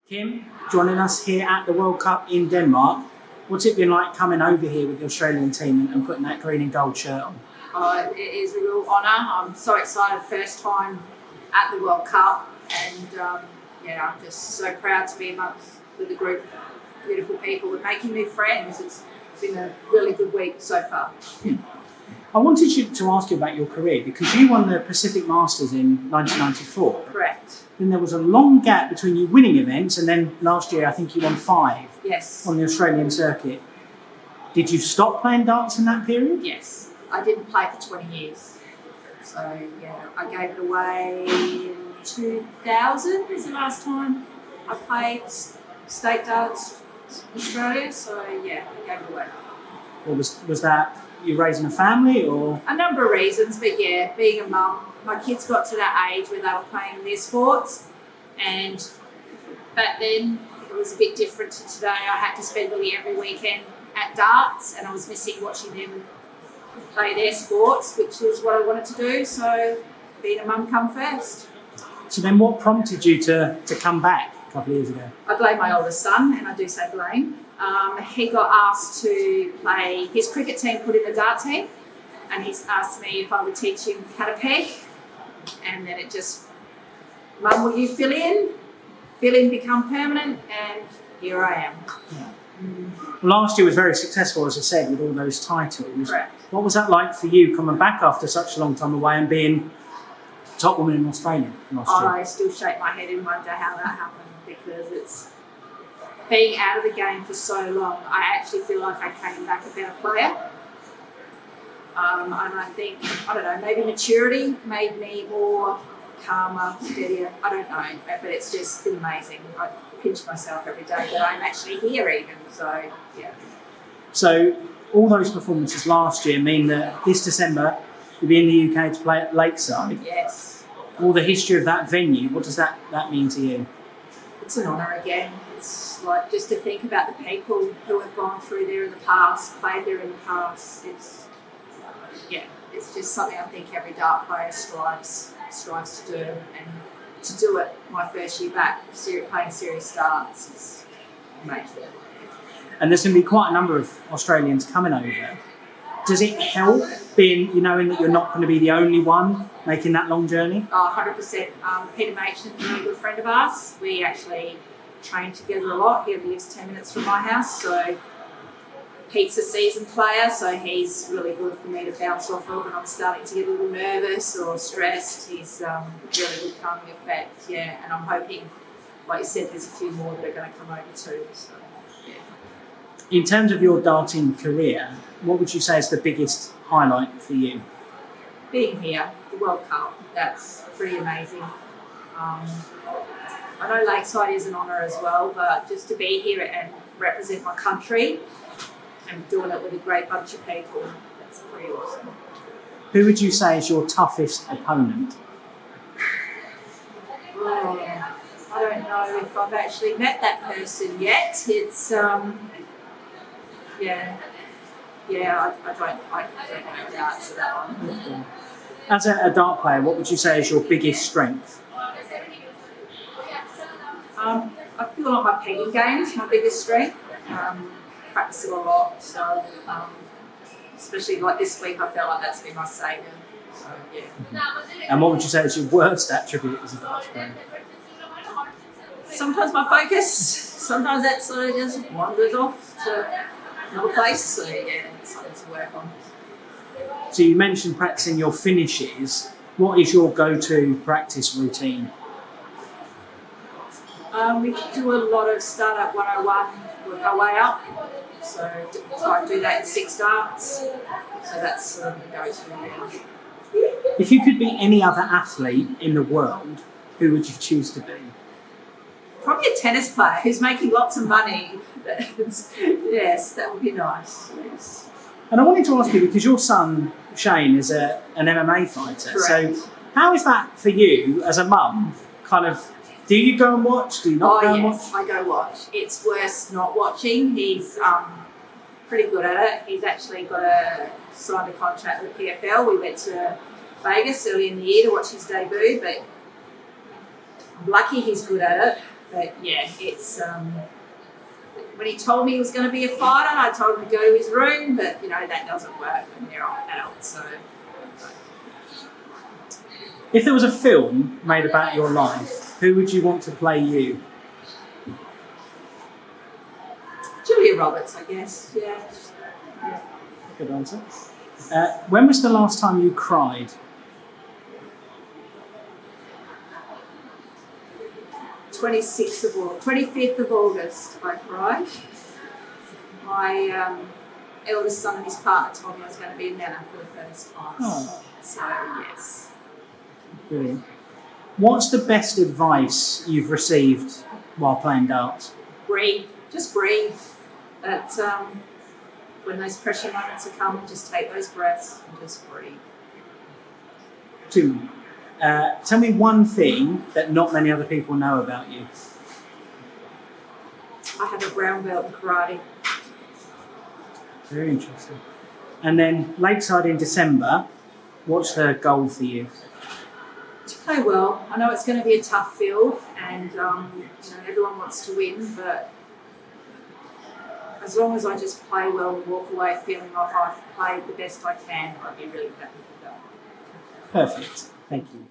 Kim, joining us here at the World Cup in Denmark. What's it been like coming over here with the Australian team and putting that green and gold shirt on? It is a real honour. I'm so excited, first time at the World Cup, and I'm just so proud to be amongst with a group of beautiful people and making new friends. It's been a really good week so far. I wanted to ask you about your career because you won the Pacific Masters in 1994. Correct. Then there was a long gap between you winning events, and then last year I think you won 5 Yes. on the Australian circuit. Did you stop playing darts in that period? Yes. I didn't play for 20 years. So, I gave it away in 2000 was the last time I played state darts Australia. So, I gave it away. Or was that you raising a family or? A number of reasons, but being a mum, my kids got to that age where they were playing their sports, and back then it was a bit different to today. I had to spend nearly every weekend at darts, and I was missing watching them play their sports, which is what I wanted to do. So being a mum come first. So then what prompted you to come back a couple of years ago? I blame my oldest son, and I do say blame. He got asked to play, his cricket team put in the dart team, and he's asked me if I would teach him how to peg, and then it just, Mum, will you fill in, become permanent, and here I am. Yeah. Last year was very successful, as I said, with all those titles. Correct. What was that like for you coming back after such a long time away and being top woman in Australia last year? I still shake my head and wonder how that happened, because it's being out of the game for so long. I actually feel like I came back a better player. And I think, I don't know, maybe maturity made me more calmer, steadier. I don't know, but it's just been amazing. I pinch myself every day that I'm actually here even, so yeah. So all those performances last year mean that this December you'll be in the UK to play at Lakeside. Yes. All the history of that venue, what does that mean to you? It's an honour again. It's like just to think about the people who have gone through there in the past, played there in the past. It's just something I think every dart player strives to do, and to do it my first year back, playing serious darts is amazing. And there's going to be quite a number of Australians coming over. Does it help knowing that you're not going to be the only one making that long journey? 100%. Peter Machen's a really good friend of ours. We actually train together a lot. He lives 10 minutes from my house, so Pete's a seasoned player, so he's really good for me to bounce off of when I'm starting to get a little nervous or stressed. He's really good calming effect, and I'm hoping, like you said, there's a few more that are going to come over too. So, In terms of your darting career, what would you say is the biggest highlight for you? Being here, the World Cup, that's pretty amazing. I know Lakeside is an honour as well, but just to be here and represent my country and doing it with a great bunch of people, that's pretty awesome. Who would you say is your toughest opponent? I don't know if I've actually met that person yet. It's I don't know the answer to that one. As a dart player, what would you say is your biggest strength? I feel like my pegging game is my biggest strength. Practice it a lot, so especially like this week, I felt like that's been my saviour. So And what would you say is your worst attribute as a darts player? sometimes my focus, sometimes that sort of just wanders off to another place. So it's something to work on. So you mentioned practicing your finishes. What is your go-to practice routine? We do a lot of start-up 101, work our way up. So try and do that in 6 darts. So that's sort of the go-to now. If you could be any other athlete in the world, who would you choose to be? Probably a tennis player who's making lots of money. Yes, that would be nice. Yes. And I wanted to ask you, because your son, Shane, is an MMA fighter. Correct. So how is that for you as a mum? Do you go and watch? Do you not go and watch? I go watch. It's worse not watching. He's pretty good at it. He's actually signed a contract with PFL. We went to Vegas early in the year to watch his debut, but I'm lucky he's good at it. But yeah, it's when he told me he was going to be a fighter, I told him to go to his room, but that doesn't work when they're adults. So If there was a film made about your life, who would you want to play you? Julia Roberts, I guess. Yeah. Good answer. When was the last time you cried? 25th of August, I cried. My eldest son and his partner told me I was going to be a nana for the first time. Oh. So, yes. Brilliant. What's the best advice you've received while playing darts? Breathe. Just breathe. But when those pressure moments are coming, just take those breaths and just breathe. 2. Tell me one thing that not many other people know about you. I have a brown belt in karate. Very interesting. And then Lakeside in December, what's the goal for you? To play well. I know it's going to be a tough field, and everyone wants to win, but as long as I just play well and walk away feeling like I've played the best I can, I'd be really happy with that. Perfect. Thank you.